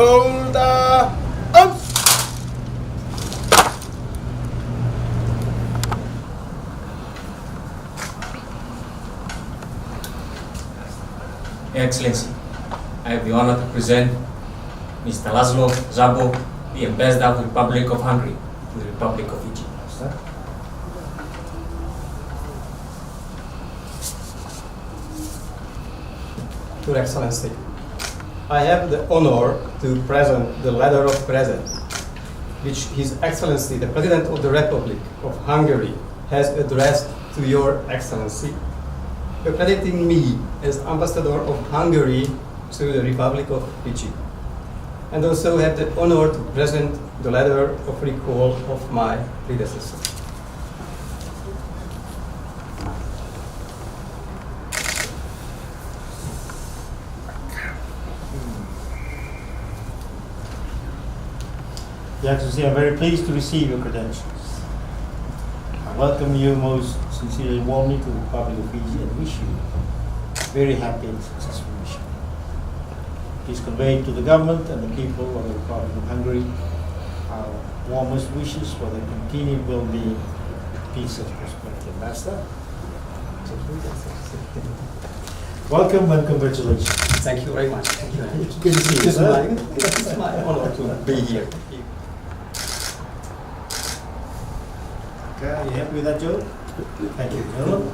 Zsolt, Excellency, I have the honor to present Mr. László, Szabó, the Ambassador of the Republic of Hungary to the Republic of Fiji. Your Excellency, I have the honor to present the letter of credence, which His Excellency the President of the Republic of Hungary has addressed to Your Excellency, accrediting me as Ambassador of Hungary to the Republic of Fiji, and also have the honor to present the letter of recall of my predecessor. Your Excellency, I'm very pleased to receive your credentials. I welcome you most sincerely and warmly to the Republic of Fiji and wish you a very happy and successful mission. Please convey to the government and the people of the Republic of Hungary our warmest wishes for the continued well-being, peace and prosperity. Ambassador, welcome and congratulations. Thank you very much. Thank you. It's good to see you, sir. It's my honor to be here. Okay, are you happy with that, Joe? Thank you, gentlemen.